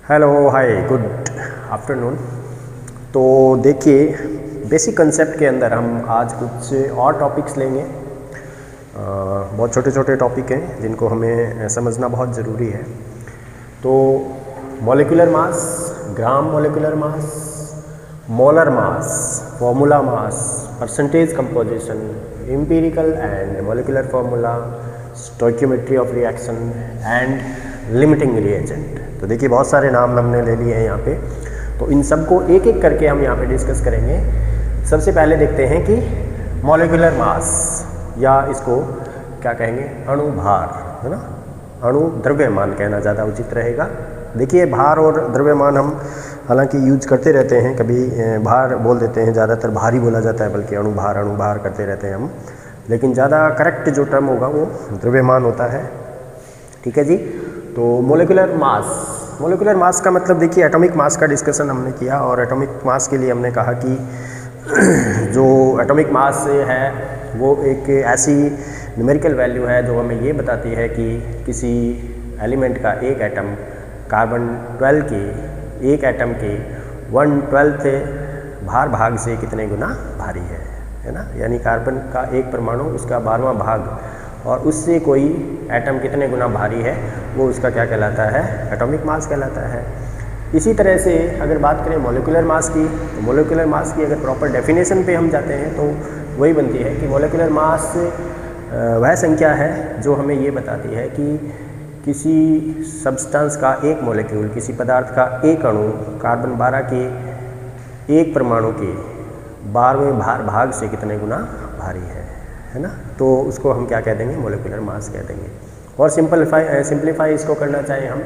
Hello hi good afternoon. तो देखिए, basic concept के अंदर हम आज कुछ और टॉपिक्स लेंगे। बहुत छोटे छोटे टॉपिक हैं जिनको हमें समझना बहुत ज़रूरी है। तो molecular mass, gram molecular mass, molar mass, formula mass, percentage composition, empirical and molecular formula, stoichiometry of reaction and limiting reagent. तो देखिए, बहुत सारे नाम हमने ले लिए हैं यहाँ पे। तो इन सबको एक एक करके हम यहाँ पे डिस्कस करेंगे। सबसे पहले देखते हैं कि मॉलिक्यूलर मास, या इसको क्या कहेंगे, अणु भार, है ना। अणु द्रव्यमान कहना ज़्यादा उचित रहेगा। देखिए, भार और द्रव्यमान हम हालांकि यूज करते रहते हैं, कभी भार बोल देते हैं, ज़्यादातर भारी बोला जाता है, बल्कि अणु भार करते रहते हैं हम। लेकिन ज़्यादा करेक्ट जो टर्म होगा वो द्रव्यमान होता है। ठीक है जी। तो मोलिकुलर मास का मतलब देखिए, एटॉमिक मास का डिस्कशन हमने किया, और एटॉमिक मास के लिए हमने कहा कि जो एटॉमिक मास है वो एक ऐसी न्यूमेरिकल वैल्यू है जो हमें ये बताती है कि किसी एलिमेंट का एक एटम कार्बन 12 के एक एटम के 1/12 भार भाग से कितने गुना भारी है ना। यानी कार्बन का एक परमाणु उसका 12वां भाग, और उससे कोई एटम कितने गुना भारी है, वो उसका क्या कहलाता है, एटॉमिक मास कहलाता है। इसी तरह से अगर बात करें मॉलिक्यूलर मास की, तो मॉलिक्यूलर मास की अगर प्रॉपर डेफिनेशन पे हम जाते हैं तो वही बनती है कि मॉलिक्यूलर मास वह संख्या है जो हमें ये बताती है कि किसी सब्सटेंस का एक मॉलिक्यूल, किसी पदार्थ का एक अणु कार्बन 12 के एक परमाणु के 12वें भार भाग से कितने गुना भारी है ना। तो उसको हम क्या कह देंगे, मॉलिक्यूलर मास कह देंगे। और सिंप्लीफाई इसको करना चाहें हम,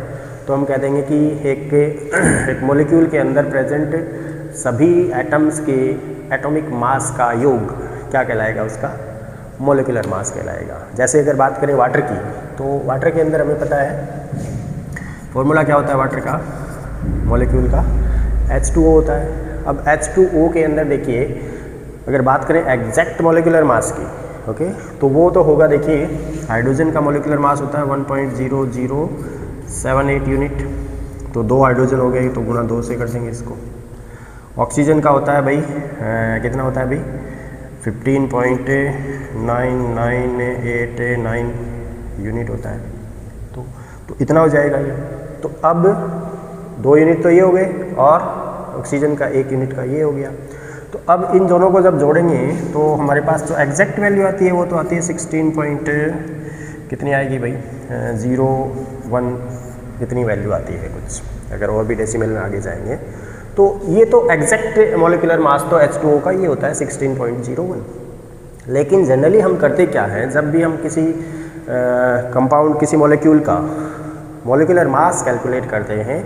तो हम कह देंगे कि एक मॉलिक्यूल के अंदर प्रेजेंट सभी एटम्स के एटॉमिक मास का योग क्या कहलाएगा, उसका मॉलिक्यूलर मास कहलाएगा। जैसे अगर बात करें वाटर की, तो वाटर के अंदर हमें पता है फॉर्मूला क्या होता है वाटर का, मॉलिक्यूल का H2O होता है। अब H2O के अंदर देखिए, अगर बात करें एग्जैक्ट मॉलिक्यूलर मास की, ओके, तो वो तो होगा, देखिए हाइड्रोजन का मॉलिक्यूलर मास होता है 1.0078 यूनिट। तो 2 हाइड्रोजन हो गए तो गुणा 2 से कर देंगे इसको। ऑक्सीजन का होता है भाई कितना होता है भाई, 15.9989 यूनिट होता है। तो इतना हो जाएगा ये। तो अब 2 यूनिट तो ये हो गए, और ऑक्सीजन का 1 यूनिट का ये हो गया। तो अब इन दोनों को जब जोड़ेंगे तो हमारे पास जो एग्जैक्ट वैल्यू आती है वो तो आती है 16 कितनी आएगी भाई, 01 इतनी वैल्यू आती है कुछ, अगर और भी डेसिमल में आगे जाएंगे। तो ये तो एग्जैक्ट मॉलिक्यूलर मास तो H2O का ये होता है 16.01। लेकिन जनरली हम करते क्या हैं, जब भी हम किसी कंपाउंड, किसी मॉलिक्यूल का मॉलिक्यूलर मास कैलकुलेट करते हैं,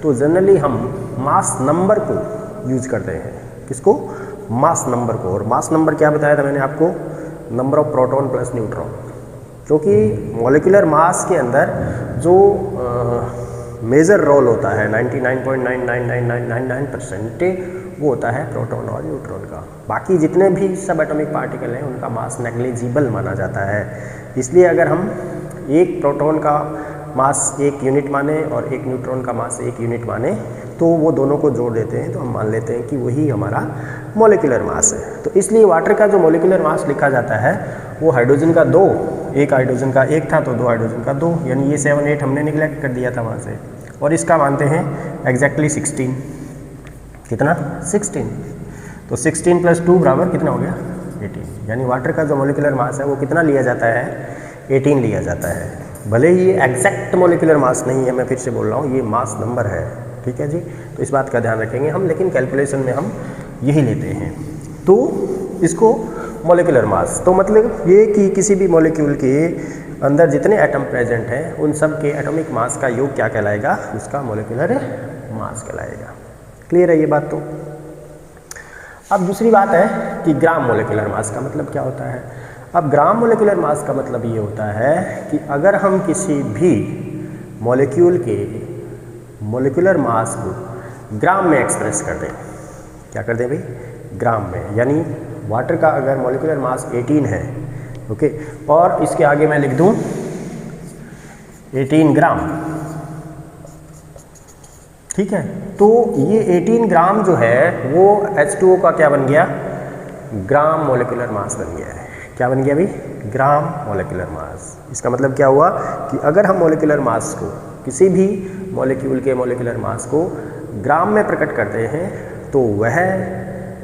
तो जनरली हम मास नंबर को यूज करते हैं। किसको, मास नंबर को। और मास नंबर क्या बताया था मैंने आपको, number of proton plus neutron. क्योंकि मॉलिक्यूलर मास के अंदर जो मेजर रोल होता है 99.999999% वो होता है प्रोटॉन और न्यूट्रॉन का। बाकी जितने भी सब एटॉमिक पार्टिकल हैं उनका मास नेग्लिजिबल माना जाता है। इसलिए अगर हम एक प्रोटॉन का मास 1 यूनिट माने और एक न्यूट्रॉन का मास 1 यूनिट माने, तो वो दोनों को जोड़ देते हैं तो हम मान लेते हैं कि वही हमारा मॉलिक्यूलर मास है। तो इसलिए वाटर का जो मॉलिक्यूलर मास लिखा जाता है वो हाइड्रोजन का 2, एक हाइड्रोजन का 1 था तो 2 हाइड्रोजन का 2, यानी ये 7 8 हमने निगलेक्ट कर दिया था वहाँ से। और इसका मानते हैं एग्जैक्टली 16, कितना 16। तो 16 + 2 बराबर कितना हो गया 18। यानी वाटर का जो मॉलिक्यूलर मास है वो कितना लिया जाता है, 18 लिया जाता है। भले ही ये एग्जैक्ट मॉलिक्यूलर मास नहीं है, मैं फिर से बोल रहा हूँ, ये मास नंबर है। ठीक है जी। तो इस बात का ध्यान रखेंगे हम, लेकिन कैलकुलेशन में हम यही लेते हैं। तो इसको मॉलिक्यूलर मास, तो मतलब ये कि किसी भी मॉलिक्यूल के अंदर जितने एटम प्रेजेंट हैं उन सब के एटॉमिक मास का योग क्या कहलाएगा, उसका मॉलिक्यूलर मास कहलाएगा। क्लियर है ये बात। तो अब दूसरी बात है कि ग्राम मॉलिक्यूलर मास का मतलब क्या होता है। अब ग्राम मॉलिक्यूलर मास का मतलब ये होता है कि अगर हम किसी भी मॉलिक्यूल के मॉलिक्यूलर मास को ग्राम में एक्सप्रेस कर दें, क्या कर दें भाई, ग्राम में। यानी वाटर का अगर मॉलिक्यूलर मास 18 है, ओके, और इसके आगे मैं लिख दूं 18 ग्राम, ठीक है। तो ये 18 ग्राम जो है वो H2O का क्या बन गया, ग्राम मोलिकुलर मास बन गया है। क्या बन गया भाई, ग्राम मोलिकुलर मास। इसका मतलब क्या हुआ कि अगर हम मोलिकुलर मास को, किसी भी मॉलिक्यूल के मोलिकुलर मास को ग्राम में प्रकट करते हैं तो वह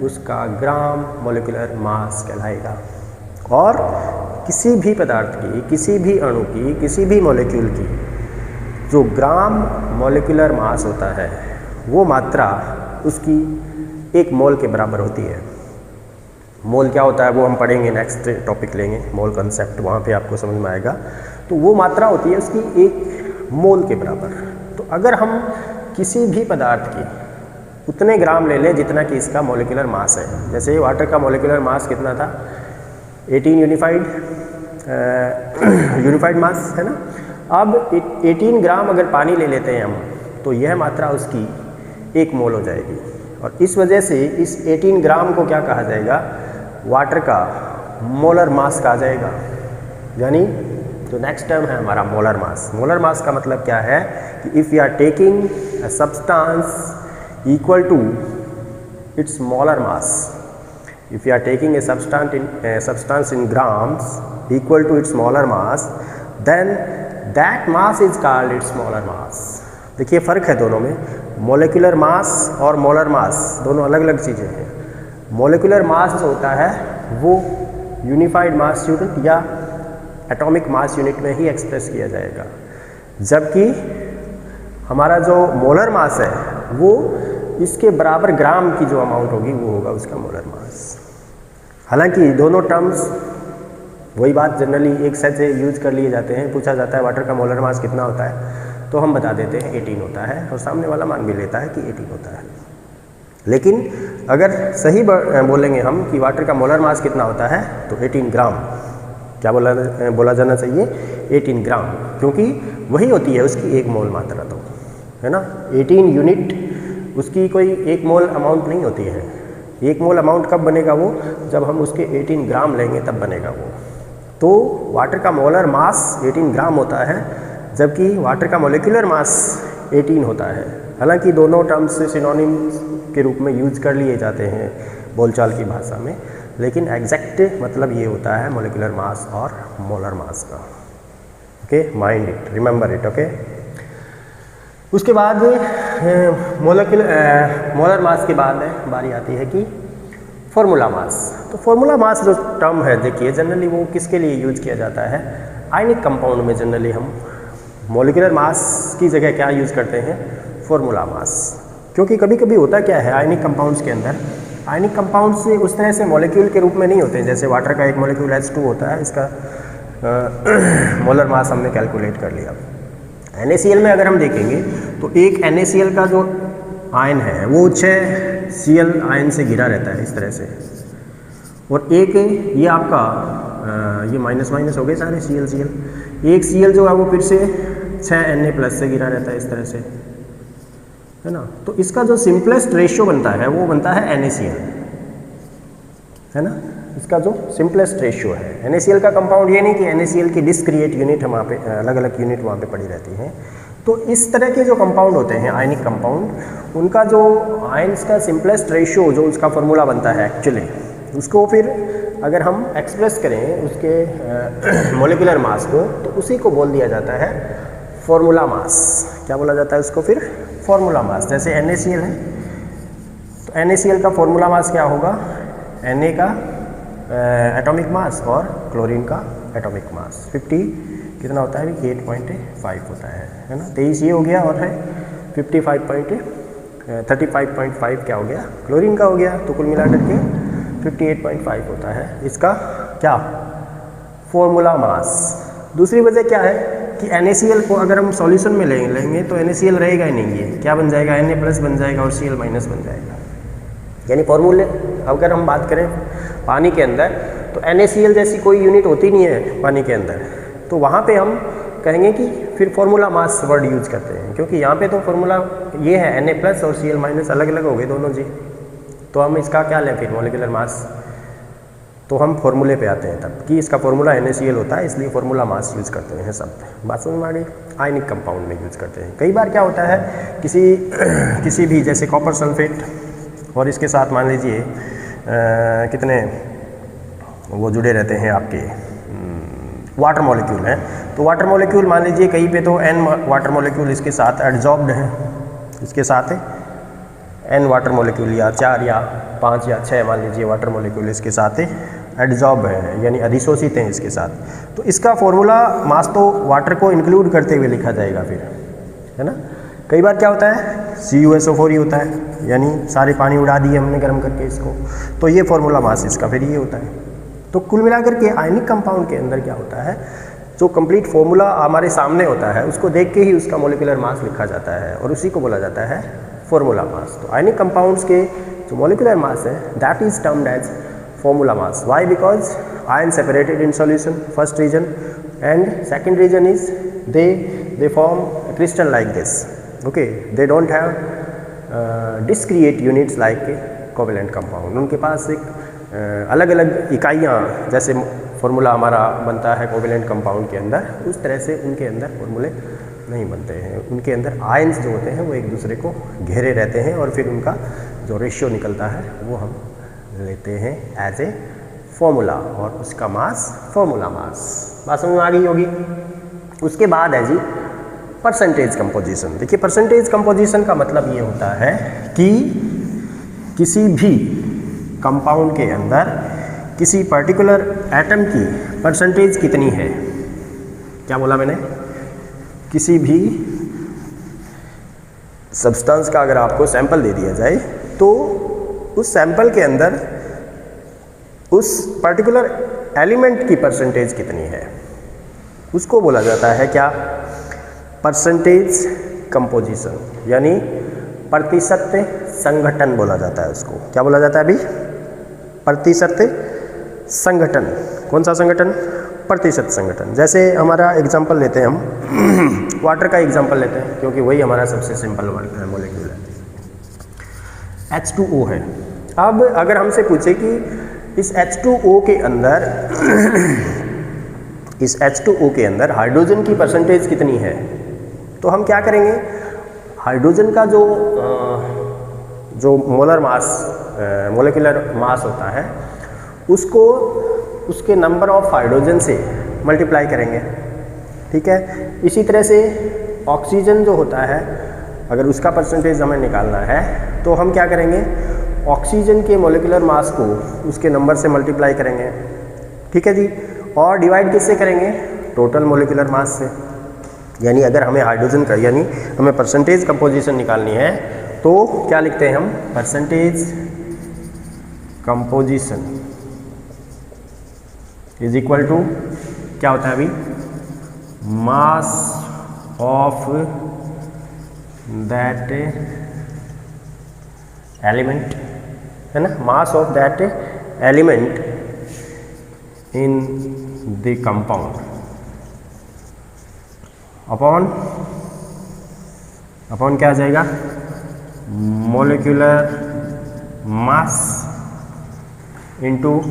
उसका ग्राम मोलिकुलर मास कहलाएगा। और किसी भी पदार्थ की, किसी भी अणु की, किसी भी मॉलिक्यूल की जो ग्राम मोलिकुलर मास होता है वो मात्रा उसकी 1 मोल के बराबर होती है। मोल क्या होता है वो हम पढ़ेंगे, नेक्स्ट टॉपिक लेंगे मोल कंसेप्ट, वहाँ पे आपको समझ में आएगा। तो वो मात्रा होती है उसकी 1 मोल के बराबर। तो अगर हम किसी भी पदार्थ की उतने ग्राम ले लें जितना कि इसका मोलिकुलर मास है, जैसे वाटर का मोलिकुलर मास कितना था, 18 यूनिफाइड मास है ना। अब 18 ग्राम अगर पानी ले लेते हैं हम तो यह मात्रा उसकी 1 मोल हो जाएगी। और इस वजह से इस 18 ग्राम को क्या कहा जाएगा, वाटर का मोलर मास कहा जाएगा। यानी जो नेक्स्ट टर्म है हमारा मोलर मास। मोलर मास का मतलब क्या है कि if you are taking a substance equal to its molar mass, if you are taking a substance in grams equal to its molar mass, then that mass is called its molar mass। देखिए फ़र्क है दोनों में, molecular mass और molar mass दोनों अलग अलग चीज़ें हैं। मोलिकुलर मास जो होता है वो यूनिफाइड मास यूनिट या एटॉमिक मास यूनिट में ही एक्सप्रेस किया जाएगा, जबकि हमारा जो मोलर मास है वो इसके बराबर ग्राम की जो अमाउंट होगी वो होगा उसका मोलर मास। हालांकि दोनों टर्म्स वही बात जनरली एक साथ से यूज कर लिए जाते हैं। पूछा जाता है वाटर का मोलर मास कितना होता है तो हम बता देते हैं 18 होता है और सामने वाला मान भी लेता है कि 18 होता है। लेकिन अगर सही बोलेंगे हम कि वाटर का मोलर मास कितना होता है तो 18 ग्राम, क्या बोला जाना चाहिए, 18 ग्राम, क्योंकि वही होती है उसकी 1 मोल मात्रा, तो है ना। 18 यूनिट उसकी कोई 1 मोल अमाउंट नहीं होती है। 1 मोल अमाउंट कब बनेगा वो, जब हम उसके 18 ग्राम लेंगे तब बनेगा वो। तो वाटर का मोलर मास 18 ग्राम होता है, जबकि वाटर का मोलिकुलर मास 18 होता है। हालांकि दोनों टर्म्स सिनोनिम के रूप में यूज कर लिए जाते हैं बोलचाल की भाषा में, लेकिन एग्जैक्ट मतलब ये होता है मोलिकुलर मास और मोलर मास का। Okay, mind it, remember it. Okay, उसके बाद मोलर मास के बाद बारी आती है कि फॉर्मूला मास। तो फॉर्मूला मास जो टर्म है, देखिए जनरली वो किसके लिए यूज किया जाता है, आयनिक कंपाउंड में जनरली हम मोलिकुलर मास की जगह क्या यूज करते हैं, फॉर्मूला मास। क्योंकि कभी कभी होता क्या है आयनिक कंपाउंड्स के अंदर, आयनिक कंपाउंड्स उस तरह से मॉलिक्यूल के रूप में नहीं होते हैं। जैसे वाटर का एक मॉलिक्यूल H2 होता है, इसका मोलर मास हमने कैलकुलेट कर लिया। NaCl में अगर हम देखेंगे तो एक NaCl का जो आयन है वो 6 Cl आयन से घिरा रहता है इस तरह से, और एक ये आपका ये माइनस माइनस हो गए सारे Cl। एक Cl जो है वो फिर से 6 Na+ से घिरा रहता है इस तरह से, है ना। तो इसका जो सिंपलेस्ट रेशियो बनता है वो बनता है NaCl, है ना। इसका जो सिंपलेस्ट रेशियो है NaCl का कंपाउंड, ये नहीं कि NaCl की डिस्क्रिएट यूनिट वहाँ पे अलग अलग यूनिट वहाँ पे पड़ी रहती हैं। तो इस तरह के जो कंपाउंड होते हैं आयनिक कंपाउंड, उनका जो आयन्स का सिंपलेस्ट रेशियो जो उसका फॉर्मूला बनता है एक्चुअली, उसको फिर अगर हम एक्सप्रेस करें उसके मोलिकुलर मास को, तो उसी को बोल दिया जाता है फॉर्मूला मास। क्या बोला जाता है उसको फिर, फॉर्मूला मास। जैसे NaCl है तो NaCl का फॉर्मूला मास क्या होगा, Na का एटॉमिक मास और क्लोरीन का एटॉमिक मास 50 कितना होता है, 8.5 होता है ना। 23 ये हो गया और है 35.5 क्या हो गया, क्लोरीन का हो गया। तो कुल मिलाकर के 58.5 होता है इसका क्या, फॉर्मूला मास। दूसरी वजह क्या है कि NaCl को अगर हम सॉल्यूशन में लेंगे तो NaCl रहेगा ही नहीं, ये क्या बन जाएगा, Na+ बन जाएगा और Cl- बन जाएगा। यानी फॉर्मूले अगर हम बात करें पानी के अंदर तो NaCl जैसी कोई यूनिट होती नहीं है पानी के अंदर, तो वहाँ पे हम कहेंगे कि फिर फॉर्मूला मास वर्ड यूज करते हैं, क्योंकि यहाँ पे तो फॉर्मूला ये है Na+ और Cl- अलग अलग हो गए दोनों जी। तो हम इसका क्या लें फिर, मोलिकुलर मास। तो तो हम फॉर्मूले पे आते हैं तब कि इसका फॉर्मूला NaCl होता है, इसलिए फॉर्मूला मास यूज़ करते हैं सब। बात समझ में आ गई? आयनिक कंपाउंड में यूज़ करते हैं। कई बार क्या होता है किसी भी जैसे कॉपर सल्फेट और इसके साथ मान लीजिए कितने वो जुड़े रहते हैं आपके वाटर मॉलिक्यूल हैं, तो वाटर मॉलिक्यूल मान लीजिए कहीं पे तो N वाटर मॉलिक्यूल इसके साथ एडजॉर्ब्ड है, इसके साथ N वाटर मॉलिक्यूल या 4 या 5 या 6 मान लीजिए वाटर मॉलिक्यूल इसके साथ एडजॉर्ब है, यानी अधिशोषित हैं इसके साथ। तो इसका फॉर्मूला मास तो वाटर को इंक्लूड करते हुए लिखा जाएगा फिर, है ना। कई बार क्या होता है CuSO4 ही होता है, यानी सारे पानी उड़ा दिए हमने गर्म करके इसको, तो ये फॉर्मूला मास इसका फिर ये होता है। तो कुल मिलाकर के आयनिक कंपाउंड के अंदर क्या होता है, जो कंप्लीट फॉर्मूला हमारे सामने होता है उसको देख के ही उसका मॉलिक्यूलर मास लिखा जाता है और उसी को बोला जाता है फॉर्मूला मास। तो आयनिक कंपाउंड्स के जो मॉलिक्यूलर मास है that is termed as formula mass. Why? Because ion separated in solution, first reason, and second reason is they form crystal like this, okay, they don't have discrete units like covalent compound. उनके पास एक अलग अलग इकाइयाँ, जैसे formula हमारा बनता है कोवेलेंट कंपाउंड के अंदर, उस तरह से उनके अंदर फॉर्मूले नहीं बनते हैं। उनके अंदर आयंस जो होते हैं वो एक दूसरे को घेरे रहते हैं और फिर उनका जो रेशियो निकलता है वो हम लेते हैं एज ए फॉर्मूला और उसका मास फॉर्मूला मास। बात समझ में आ गई होगी। उसके बाद है जी परसेंटेज कंपोजिशन। देखिए परसेंटेज कंपोजिशन का मतलब ये होता है कि किसी भी कंपाउंड के अंदर किसी पर्टिकुलर एटम की परसेंटेज कितनी है। क्या बोला मैंने? किसी भी सब्सटेंस का अगर आपको सैंपल दे दिया जाए तो उस सैंपल के अंदर उस पर्टिकुलर एलिमेंट की परसेंटेज कितनी है, उसको बोला जाता है क्या? परसेंटेज कंपोजिशन, यानी प्रतिशत संघटन बोला जाता है उसको। क्या बोला जाता है अभी? प्रतिशत संगठन। कौन सा संगठन? प्रतिशत संगठन। जैसे हमारा एग्जांपल लेते हैं हम वाटर का एग्जांपल लेते हैं क्योंकि वही हमारा सबसे सिंपल मॉलिक्यूल है। H2O है। अब अगर हमसे पूछे कि इस H2O के अंदर इस H2O के अंदर हाइड्रोजन की परसेंटेज कितनी है, तो हम क्या करेंगे? हाइड्रोजन का जो मोलर मास मोलिकुलर मास होता है उसको उसके नंबर ऑफ हाइड्रोजन से मल्टीप्लाई करेंगे, ठीक है। इसी तरह से ऑक्सीजन जो होता है अगर उसका परसेंटेज हमें निकालना है तो हम क्या करेंगे? ऑक्सीजन के मोलिकुलर मास को उसके नंबर से मल्टीप्लाई करेंगे, ठीक है जी। और डिवाइड किससे करेंगे? टोटल मोलिकुलर मास से। यानी अगर हमें हाइड्रोजन का यानी हमें परसेंटेज कंपोजिशन निकालनी है तो क्या लिखते हैं हम? Percentage composition is equal to क्या होता है अभी? मास ऑफ दैट एलिमेंट, है ना। Mass of that element in the compound upon क्या आ जाएगा? मोलिकुलर मास इनटू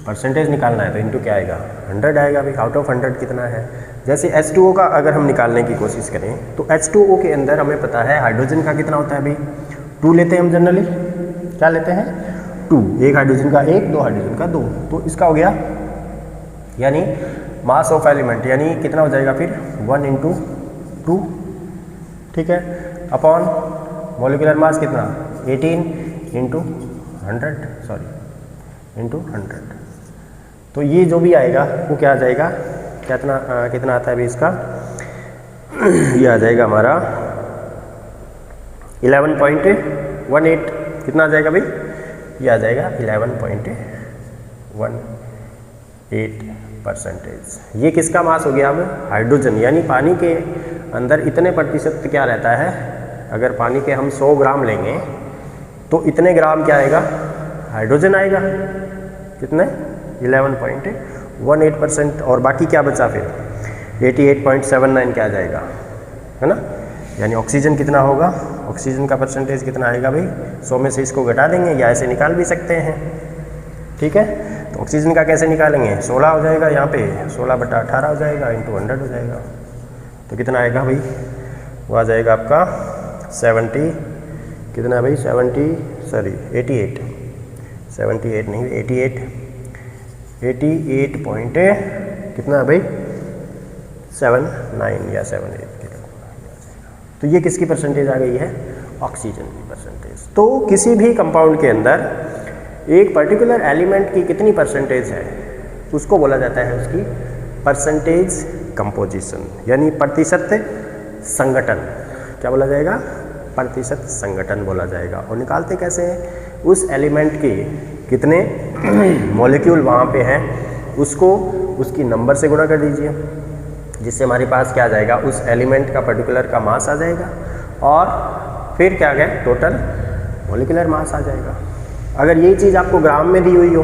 परसेंटेज निकालना है तो इनटू क्या आएगा? 100 आएगा भाई। आउट ऑफ 100 कितना है? जैसे H2O का अगर हम निकालने की कोशिश करें तो H2O के अंदर हमें पता है हाइड्रोजन का कितना होता है अभी? 2 लेते हैं हम जनरली। क्या लेते हैं? 2। एक हाइड्रोजन का 1, 2 हाइड्रोजन का 2, तो इसका हो गया यानी मास ऑफ एलिमेंट, यानी कितना हो जाएगा फिर? 1 × 2, ठीक है, अपॉन मोलिकुलर मास कितना? 18 × 100 तो ये जो भी आएगा वो क्या आ जाएगा? कितना आता है अभी इसका? ये आ जाएगा हमारा 11.18। कितना आ जाएगा भाई? ये आ जाएगा 11.18%। ये किसका मास हो गया? अब हाइड्रोजन, यानी पानी के अंदर इतने प्रतिशत क्या रहता है? अगर पानी के हम 100 ग्राम लेंगे तो इतने ग्राम क्या आएगा? हाइड्रोजन आएगा। कितने? 11.18%। और बाकी क्या बचा फिर? 88.79 क्या आ जाएगा, है ना। यानी ऑक्सीजन कितना होगा? ऑक्सीजन का परसेंटेज कितना आएगा भाई? 100 में से इसको घटा देंगे या ऐसे निकाल भी सकते हैं, ठीक है। तो ऑक्सीजन का कैसे निकालेंगे, 16 हो जाएगा यहाँ पे, 16/18 हो जाएगा, इंटू 100 हो जाएगा। तो कितना आएगा भाई, वो आ जाएगा आपका 70, कितना भाई 88 नहीं 88 पॉइंट कितना भाई 79 या 78। तो ये किसकी परसेंटेज आ गई है, ऑक्सीजन की परसेंटेज। तो किसी भी कंपाउंड के अंदर एक पर्टिकुलर एलिमेंट की कितनी परसेंटेज है उसको बोला जाता है उसकी परसेंटेज कंपोजिशन, यानी प्रतिशत संगठन। क्या बोला जाएगा, प्रतिशत संगठन बोला जाएगा। और निकालते कैसे हैं, उस एलिमेंट के कितने मॉलिक्यूल वहाँ पे हैं उसको उसकी नंबर से गुणा कर दीजिए, जिससे हमारे पास क्या आ जाएगा, उस एलिमेंट का पर्टिकुलर का मास आ जाएगा और फिर क्या गया, टोटल मॉलिक्यूलर मास आ जाएगा। अगर ये चीज़ आपको ग्राम में दी हुई हो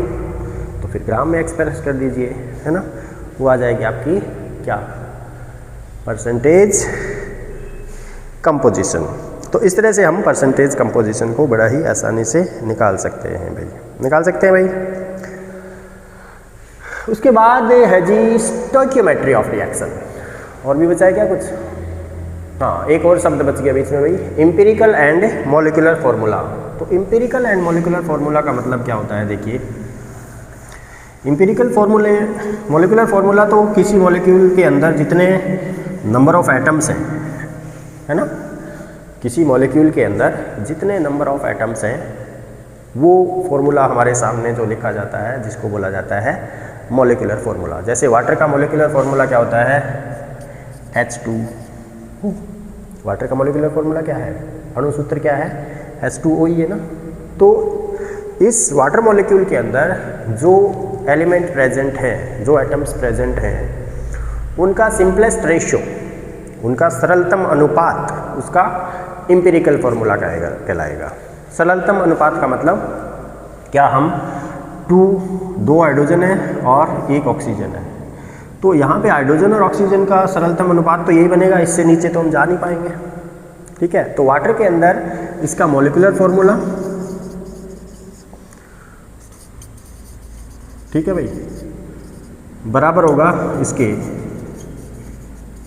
तो फिर ग्राम में एक्सप्रेस कर दीजिए, है ना, वो आ जाएगी आपकी क्या, परसेंटेज कंपोजिशन। तो इस तरह से हम परसेंटेज कंपोजिशन को बड़ा ही आसानी से निकाल सकते हैं भाई, निकाल सकते हैं भाई। उसके बाद है जी स्टोइकियोमेट्री ऑफ रिएक्शन। और भी बचा है क्या कुछ, हाँ एक और शब्द बच गया बीच में भाई, एम्पिरिकल एंड मॉलिक्यूलर फॉर्मूला। तो एम्पिरिकल एंड मॉलिक्यूलर फॉर्मूला का मतलब क्या होता है, देखिए एम्पिरिकल फॉर्मूले मॉलिक्यूलर फॉर्मूला तो किसी मॉलिक्यूल के अंदर जितने नंबर ऑफ एटम्स हैं, है ना, किसी मॉलिक्यूल के अंदर जितने नंबर ऑफ एटम्स हैं वो फॉर्मूला हमारे सामने जो लिखा जाता है जिसको बोला जाता है मॉलिक्यूलर फॉर्मूला। जैसे वाटर का मॉलिक्यूलर फॉर्मूला क्या होता है, H2O। वाटर का मॉलिक्यूलर फॉर्मूला क्या है, अणुसूत्र क्या है, H2O ही है ना। तो इस वाटर मॉलिक्यूल के अंदर जो एलिमेंट प्रेजेंट हैं, जो एटम्स प्रेजेंट हैं, उनका सिंपलेस्ट रेशियो, उनका सरलतम अनुपात, उसका एम्पिरिकल फॉर्मूला कहलाएगा। सरलतम अनुपात का मतलब क्या, हम दो हाइड्रोजन है और एक ऑक्सीजन है, तो यहाँ पे हाइड्रोजन और ऑक्सीजन का सरलतम अनुपात तो यही बनेगा, इससे नीचे तो हम जा नहीं पाएंगे, ठीक है। तो वाटर के अंदर इसका मॉलिक्यूलर फॉर्मूला, ठीक है भाई, बराबर होगा इसके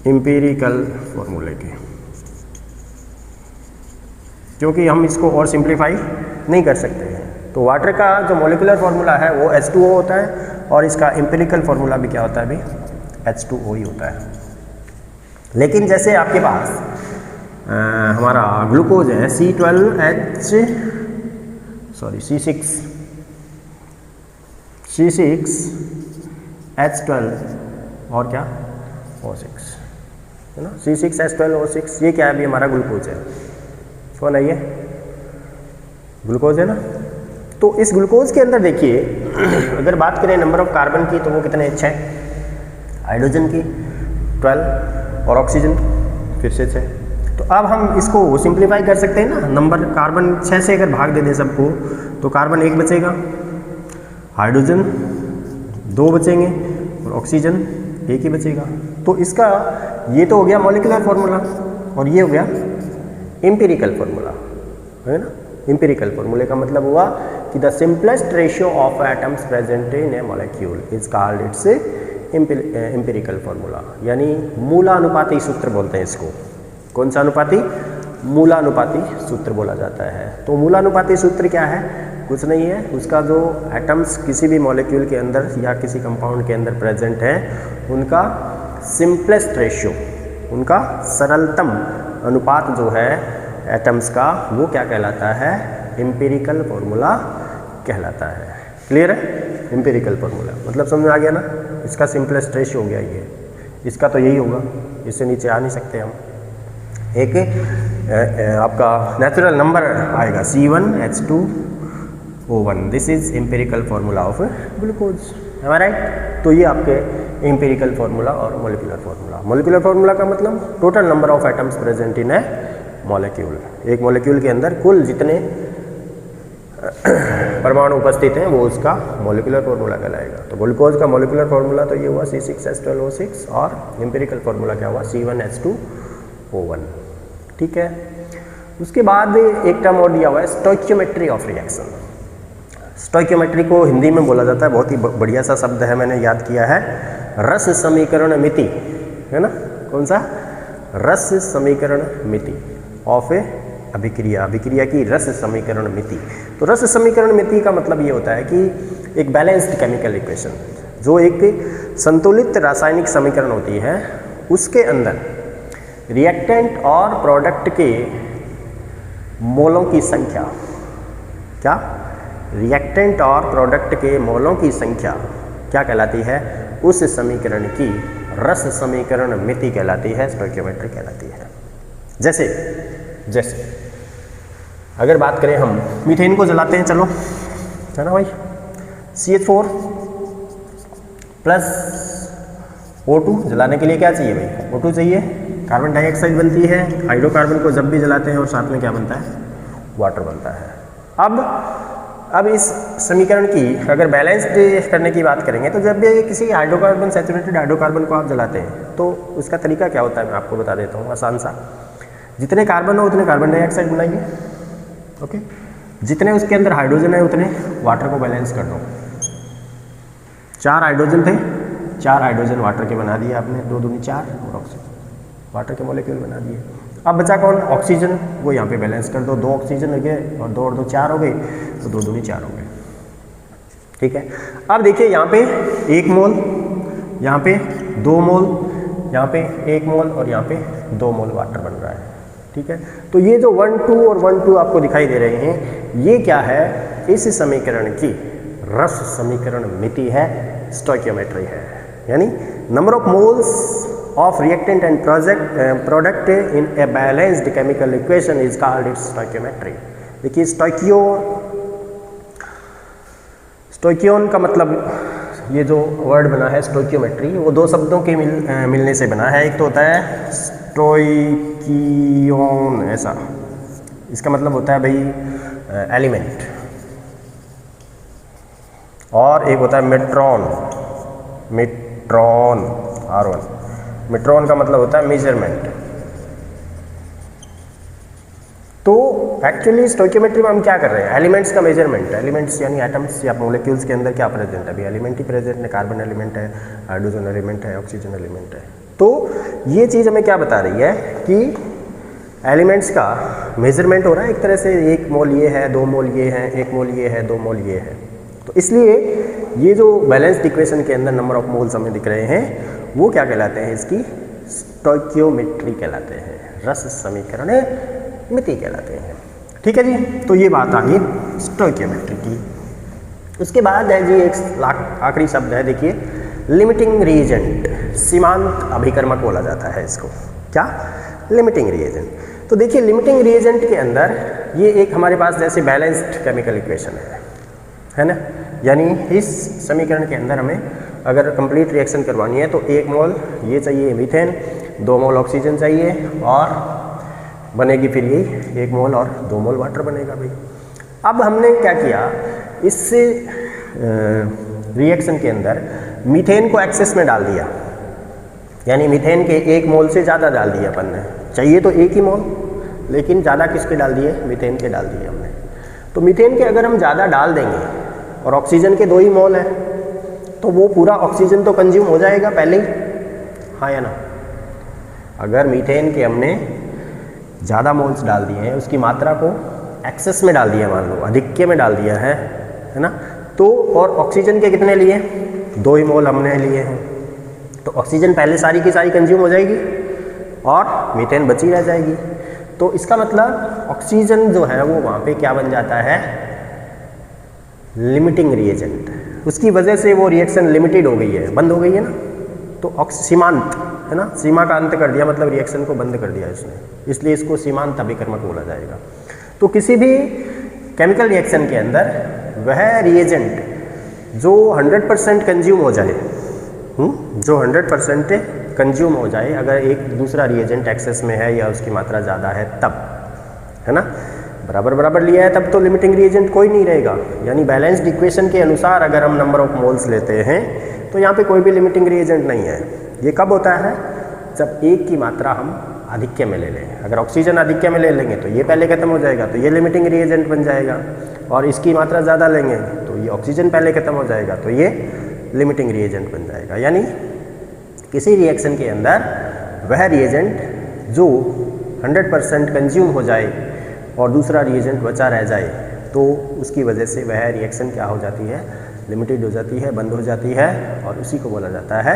एम्पिरिकल फॉर्मूले के, क्योंकि हम इसको और सिंप्लीफाई नहीं कर सकते हैं। तो वाटर का जो मॉलिक्यूलर फॉर्मूला है वो H2O होता है और इसका एम्पिरिकल फॉर्मूला भी क्या होता है भाई, H2O ही होता है। लेकिन जैसे आपके पास हमारा ग्लूकोज है C6H12 और क्या O6, है ना, C6H12O6, ये क्या है भी हमारा ग्लूकोज है। कौन है ये, ग्लूकोज है ना। तो इस ग्लूकोज के अंदर देखिए अगर बात करें नंबर ऑफ कार्बन की तो वो कितने, 6, हाइड्रोजन की 12 और ऑक्सीजन फिर से 6। तो अब हम इसको सिंप्लीफाई कर सकते हैं ना, नंबर कार्बन 6 से अगर भाग दे दें सबको तो कार्बन 1 बचेगा, हाइड्रोजन 2 बचेंगे और ऑक्सीजन 1 ही बचेगा। तो इसका ये तो हो गया मॉलिक्यूलर फॉर्मूला और ये हो गया एम्पिरिकल फॉर्मूला, है ना। एम्पिरिकल फॉर्मूले का मतलब हुआ कि the simplest ratio of atoms present in A molecule is called its empirical formula, यानी मूलानुपाती सूत्र बोलते हैं इसको। कौन सा अनुपाती, मूलानुपाती सूत्र बोला जाता है। तो मूलानुपाती सूत्र क्या है, कुछ नहीं है, उसका जो एटम्स किसी भी मॉलिक्यूल के अंदर या किसी कंपाउंड के अंदर प्रेजेंट है उनका सिंपलेस्ट रेशियो, उनका सरलतम अनुपात जो है एटम्स का, वो क्या कहलाता है, एम्पिरिकल फॉर्मूला कहलाता है। क्लियर है, एम्पिरिकल फॉर्मूला मतलब समझ में आ गया ना। इसका सिंपलेस्ट रेशियो हो गया ये, इसका तो यही होगा, इससे नीचे आ नहीं सकते हम। एक आपका नेचुरल नंबर आएगा C1H2O1, this is empirical formula of glucose, है राइट। तो ये आपके एम्पिरिकल फॉर्मूला और मॉलिक्यूलर फॉर्मूला। मॉलिक्यूलर फॉर्मूला का मतलब total number of atoms present in A molecule, एक मॉलिक्यूल के अंदर कुल जितने परमाणु उपस्थित हैं वो उसका मॉलिक्यूलर फॉर्मूला कहलाएगा। तो ग्लूकोज का मॉलिक्यूलर फॉर्मूला तो ये हुआ C6H12O6 और एम्पिरिकल फॉर्मूला क्या हुआ C1H2O1, ठीक है। उसके बाद एक टर्म और दिया हुआ है स्टोइकियोमेट्री ऑफ रिएक्शन। स्टोइकियोमेट्री को हिंदी में बोला जाता है, बहुत ही बढ़िया सा शब्द है, मैंने याद किया है, रस समीकरण मिति, है ना, कौन सा, रस समीकरण मिति ऑफ ए अभिक्रिया, अभिक्रिया की रस समीकरण मिति। तो रस समीकरण मिति का मतलब ये होता है कि एक बैलेंस्ड केमिकल इक्वेशन, जो एक संतुलित रासायनिक समीकरण होती है, उसके अंदर रिएक्टेंट और प्रोडक्ट के मोलों की संख्या, क्या, रिएक्टेंट और प्रोडक्ट के मोलों की संख्या क्या कहलाती है, उस समीकरण की रस समीकरण मिति कहलाती है, स्टोइकियोमेट्री कहलाती है। जैसे अगर बात करें हम मीथेन को जलाते हैं, चलो है ना भाई, CH4 प्लस O2, जलाने के लिए क्या चाहिए भाई, O2 चाहिए, कार्बन डाइऑक्साइड बनती है, हाइड्रोकार्बन को जब भी जलाते हैं और साथ में क्या बनता है, वाटर बनता है। अब इस समीकरण की अगर बैलेंस्ड करने की बात करेंगे, तो जब भी किसी हाइड्रोकार्बन, सैचुरेटेड हाइड्रोकार्बन को आप जलाते हैं, तो उसका तरीका क्या होता है, मैं आपको बता देता हूँ आसान सा। जितने कार्बन हो उतने कार्बन डाइऑक्साइड बनाइए, ओके, जितने उसके अंदर हाइड्रोजन है उतने वाटर को बैलेंस कर दो। 4 हाइड्रोजन थे, 4 हाइड्रोजन वाटर के बना दिए आपने, 2 दूनी 4 और ऑक्सीजन, वाटर के मॉलिक्यूल बना दिए। अब बचा कौन, ऑक्सीजन, वो यहाँ पे बैलेंस कर दो, 2 ऑक्सीजन हो गए और 2 और 2 4 हो गए, तो 2 दूनी 4 हो गए, ठीक है। अब देखिए यहाँ पे 1 मोल, यहाँ पे 2 मोल, यहाँ पे 1 मोल और यहाँ पे 2 मोल वाटर बन रहा है, ठीक है। तो ये जो 1 2 और 1 2 आपको दिखाई दे रहे हैं, ये क्या है, इस समीकरण की रस समीकरण मिति है, स्टोइकियोमेट्री है, यानी number of moles of reactant and product in a balanced chemical equation is called its stoichiometry। देखिए स्टोइकियोन का मतलब, ये जो वर्ड बना है स्टोइकियोमेट्री, वो 2 शब्दों के मिलने से बना है। एक तो होता है स्टोइकियोन, ऐसा, इसका मतलब होता है भाई एलिमेंट, और एक होता है मेट्रॉन, R1, मेट्रॉन का मतलब होता है मेजरमेंट। तो एक्चुअली स्टोइकियोमेट्री में हम क्या कर रहे हैं, एलिमेंट्स का मेजरमेंट, एलिमेंट्स यानी एटम्स या मॉलिक्यूल्स के अंदर क्या प्रेजेंट है, अभी एलिमेंट ही प्रेजेंट है, कार्बन एलिमेंट है, हाइड्रोजन एलिमेंट है, ऑक्सीजन एलिमेंट है। तो ये चीज़ हमें क्या बता रही है कि एलिमेंट्स का मेजरमेंट हो रहा है एक तरह से, 1 मोल ये है, 2 मोल ये है, 1 मोल ये है, 2 मोल ये है। तो इसलिए ये जो बैलेंस्ड इक्वेशन के अंदर नंबर ऑफ मोल्स हमें दिख रहे हैं, वो क्या कहलाते हैं, इसकी स्टोइकियोमेट्री कहलाते हैं, रस समीकरण मिति कहलाते हैं, ठीक है जी। तो ये बात आ गई स्टोइकियोमेट्री की। उसके बाद है जी एक आखिरी शब्द है, देखिए लिमिटिंग रिएजेंट, सीमांत अभिकर्मक बोला जाता है इसको, क्या, लिमिटिंग रिएजेंट। तो देखिए लिमिटिंग रिएजेंट के अंदर ये एक हमारे पास जैसे बैलेंस्ड केमिकल इक्वेशन है ना, यानी इस समीकरण के अंदर हमें अगर कंप्लीट रिएक्शन करवानी है तो 1 मोल ये चाहिए मीथेन, 2 मोल ऑक्सीजन चाहिए, और बनेगी फिर यही 1 मोल और 2 मोल वाटर बनेगा भाई। अब हमने क्या किया, इस रिएक्शन के अंदर मीथेन को एक्सेस में डाल दिया, यानी मीथेन के 1 मोल से ज़्यादा डाल दिया अपन ने, चाहिए तो 1 ही मोल, लेकिन ज़्यादा किसके डाल दिए, मीथेन के डाल दिए हमने। तो मीथेन के अगर हम ज़्यादा डाल देंगे और ऑक्सीजन के 2 ही मोल है, तो वो पूरा ऑक्सीजन तो कंज्यूम हो जाएगा पहले ही, हाँ या ना। अगर मीथेन के हमने ज़्यादा मोल्स डाल दिए हैं, उसकी मात्रा को एक्सेस में डाल दिया, मान लो अधिक्य में डाल दिया है ना, तो और ऑक्सीजन के कितने लिए, 2 ही मोल हमने लिए हैं, तो ऑक्सीजन पहले सारी की सारी कंज्यूम हो जाएगी और मीथेन बची रह जाएगी। तो इसका मतलब ऑक्सीजन जो है वो वहाँ पे क्या बन जाता है, लिमिटिंग रिएजेंट। उसकी वजह से वो रिएक्शन लिमिटेड हो गई है, बंद हो गई है ना, तो सीमांत है ना, सीमा का अंत कर दिया, मतलब रिएक्शन को बंद कर दिया इसने, इसलिए इसको सीमांत अभिकर्मक बोला जाएगा। तो किसी भी केमिकल रिएक्शन के अंदर वह रिएजेंट जो 100% कंज्यूम हो जाए, जो 100% कंज्यूम हो जाए, अगर एक दूसरा रिएजेंट एक्सेस में है या उसकी मात्रा ज़्यादा है तब, है ना, बराबर बराबर लिया है तब तो लिमिटिंग रिएजेंट कोई नहीं रहेगा। यानी बैलेंस्ड इक्वेशन के अनुसार अगर हम नंबर ऑफ मोल्स लेते हैं तो यहाँ पे कोई भी लिमिटिंग रिएजेंट नहीं है। ये कब होता है, जब एक की मात्रा हम आधिक्य में ले लें। अगर ऑक्सीजन आधिक्य में ले लेंगे तो ये पहले खत्म हो जाएगा, तो ये लिमिटिंग रिएजेंट बन जाएगा, और इसकी मात्रा ज़्यादा लेंगे तो तो ये ऑक्सीजन पहले खत्म हो जाएगा, तो ये लिमिटिंग रिएजेंट बन जाएगा। यानी किसी रिएक्शन के अंदर वह रिएजेंट जो 100% कंज्यूम हो जाए और दूसरा रिएजेंट बचा रह जाए, तो उसकी वजह से वह रिएक्शन क्या हो जाती है, लिमिटेड हो जाती है, बंद हो जाती है, और उसी को बोला जाता है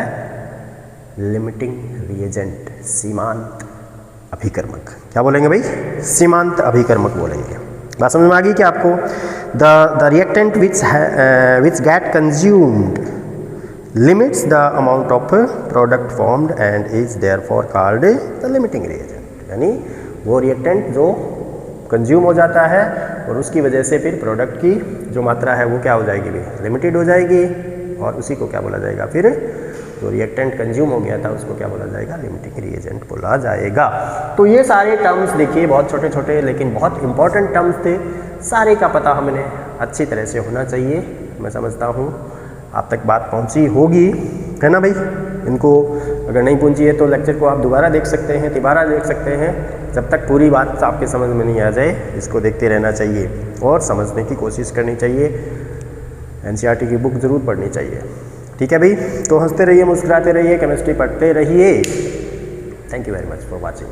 लिमिटिंग रिएजेंट, सीमांत अभिकर्मक। क्या बोलेंगे भाई? सीमांत अभिकर्मक बोलेंगे। बात समझ में आ गई क्या आपको? The reactant which get consumed limits the amount of product formed and is therefore called the limiting reagent। यानी वो रिएक्टेंट जो कंज्यूम हो जाता है और उसकी वजह से फिर प्रोडक्ट की जो मात्रा है वो क्या हो जाएगी भाई, लिमिटेड हो जाएगी, और उसी को क्या बोला जाएगा, फिर जो रिएक्टेंट कंज्यूम हो गया था उसको क्या बोला जाएगा, लिमिटिंग रिएजेंट बोला जाएगा। तो ये सारे टर्म्स देखिए बहुत छोटे छोटे लेकिन बहुत इंपॉर्टेंट टर्म्स थे, सारे का पता हमें अच्छी तरह से होना चाहिए। मैं समझता हूँ आप तक बात पहुंची होगी, है ना भाई? इनको अगर नहीं पहुंची है तो लेक्चर को आप दोबारा देख सकते हैं, तिबारा देख सकते हैं, जब तक पूरी बात आपके समझ में नहीं आ जाए इसको देखते रहना चाहिए और समझने की कोशिश करनी चाहिए। एनसीईआरटी की बुक ज़रूर पढ़नी चाहिए। ठीक है भाई? तो हंसते रहिए, मुस्कुराते रहिए, केमिस्ट्री पढ़ते रहिए। Thank you very much for watching.